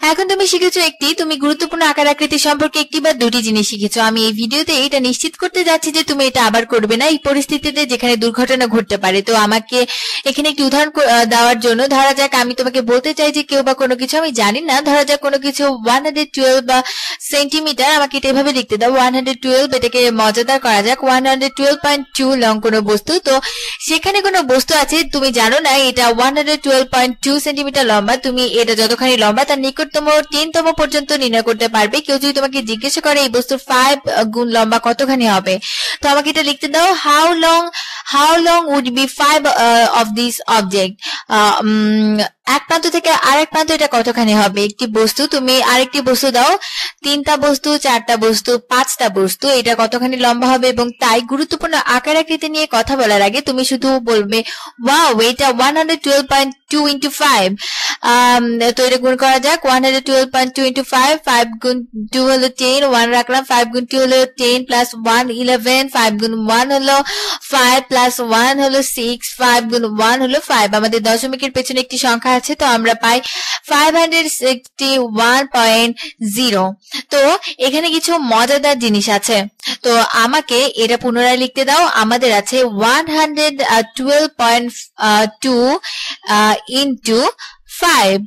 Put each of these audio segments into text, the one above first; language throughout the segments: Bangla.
এখন তুমি শিখেছো তুমি গুরুত্বপূর্ণ আকার আকৃতি সম্পর্কে একটি বা দুটি জিনিস শিখেছো। আমি এই ভিডিওতে এটা নিশ্চিত করতে যাচ্ছি যে তুমি এটা আবার করবে না এই পরিস্থিতিতে যেখানে দুর্ঘটনা ঘটতে পারে। তো আমাকে এখানে একটি উদাহরণ দেওয়ার জন্য ধরা যাক আমি তোমাকে বলতে চাই যে কেউ বা কোনো কিছু আমি জানি না, ধরা যাক কোনো কিছু 112 বা সেন্টিমিটার, আমাকে এটা এভাবে লিখতে দাও 112, এটাকে মজাদার করা যাক 112.2 লং কোনো বস্তু। তো সেখানে কোনো বস্তু আছে তুমি জানো না এটা 112.2 সেন্টিমিটার লম্বা, তুমি এটা যতখানি লম্বা তার নিকটতম 10তম পর্যন্ত নির্ণয় করতে পারবে। কেউ যদি তোমাকে জিজ্ঞাসা করে এই বস্তুর 5 গুণ লম্বা কতখানি হবে, তো আমাকে এটা লিখতে দাও how long would be 5 of this object, এক প্রান্ত থেকে আরেক প্রান্ত এটা কতখানি হবে। একটি বস্তু, তুমি আরেকটি বস্তু দাও, 3টা বস্তু, 4টা বস্তু, 5টা বস্তু, এটা কতখানি লম্বা হবে। এবং তাই গুরুত্বপূর্ণ আকার আকৃতি নিয়ে কথা বলার আগে তুমি শুধু বলবে ওয়াও এটা 112.2 into 5। তো এটা গুণ করা যাক 112.2 into 5, 5 গুণ 2 হলো 10, 1 রাখলাম, 5 গুণ 2 হলো 10 প্লাস 1 11, 5 গুণ 1 হলো 5 প্লাস 1 হলো 6, 5 গুণ 1 হলো 5। আমাদের দশমিকের পেছনে একটি সংখ্যা আছে, তো আমরা পাই 561.0। তো এখানে কিছু মজাদার জিনিস আছে, তো আমাকে এটা পুনরায় লিখতে দাও। আমাদের আছে 112.2 into 5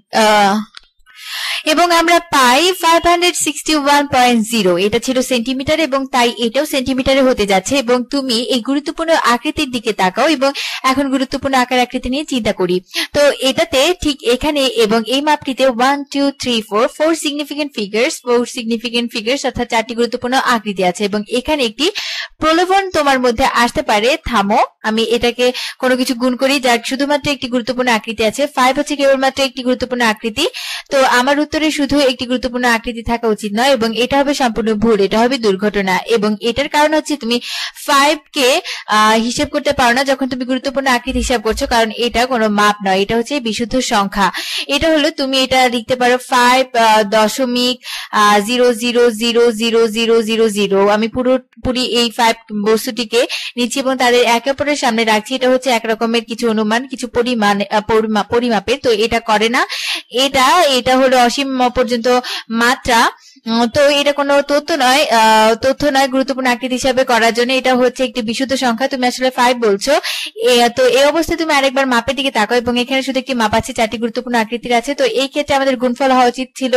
এবং আমরা পাই 561.0। এটা ছিল সেন্টিমিটার এবং তাই এটাও সেন্টিমিটারে হতে যাচ্ছে। এবং তুমি এই গুরুত্বপূর্ণ আকৃতির দিকে তাকাও এবং এখন গুরুত্বপূর্ণ আকার আকৃতি নিয়ে চিন্তা করি। তো এটাতে ঠিক এখানে এবং এই মাপটিতে 1 2 3 4 সিগনিফিকেন্ট ফিগার্স অর্থাৎ 4টি গুরুত্বপূর্ণ আকৃতি আছে। এবং এখানে একটি প্রলোভন তোমার মধ্যে আসতে পারে, থামো আমি এটাকে কোনো কিছু গুণ করি যার শুধুমাত্র একটি গুরুত্বপূর্ণ আকৃতি আছে। 5 হচ্ছে কেবলমাত্র একটি গুরুত্বপূর্ণ আকৃতি, তো আমার উত্তরে শুধু একটি গুরুত্বপূর্ণ আকৃতি থাকা উচিত নয় এবং এটা হবে সম্পূর্ণ ভুল, এটা হবে দুর্ঘটনা। এবং এটার কারণ হচ্ছে তুমি 5 কে হিসাব করতে পারো না যখন তুমি গুরুত্বপূর্ণ আকৃতি হিসাব করছো, কারণ এটা কোনো মাপ নয়, এটা হচ্ছে বিশুদ্ধ সংখ্যা। এটা হলো তুমি এটা লিখতে পারো 5.0000000। আমি পুরোপুরি এই 5 বস্তুটিকে নিচ্ছি এবং তাদের একে অপরের সামনে রাখছি। এটা হচ্ছে একরকমের কিছু অনুমান, কিছু পরিমাপের, তো এটা করে না, এটা হলো অসীম পর্যন্ত মাত্রা। তো এটা কোনো তথ্য নয় গুরুত্বপূর্ণ আকৃতি হিসাবে করার জন্য। এটা হচ্ছে একটি বিশুদ্ধ সংখ্যা, তুমি আসলে 5 বলছো। তো এই অবস্থায় তুমি আরেকবার মাপের দিকে তাকাও এবং এখানে শুধু একটি মাপ আছে, 4টি গুরুত্বপূর্ণ আকৃতির আছে। তো এই ক্ষেত্রে আমাদের গুণফল হওয়া উচিত ছিল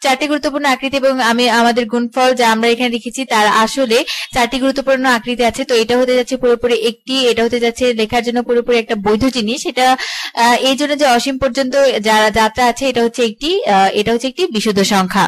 4টি গুরুত্বপূর্ণ আকৃতি এবং আমাদের গুণফল যা আমরা এখানে লিখেছি তার আসলে 4টি গুরুত্বপূর্ণ আকৃতি আছে। তো এটা হতে যাচ্ছে পুরোপুরি এটা হতে যাচ্ছে লেখার জন্য পুরোপুরি একটা বৈধ জিনিস। এটা এই জন্য যে অসীম পর্যন্ত যারা যাত্রা আছে, এটা হচ্ছে একটি বিশুদ্ধ সংখ্যা।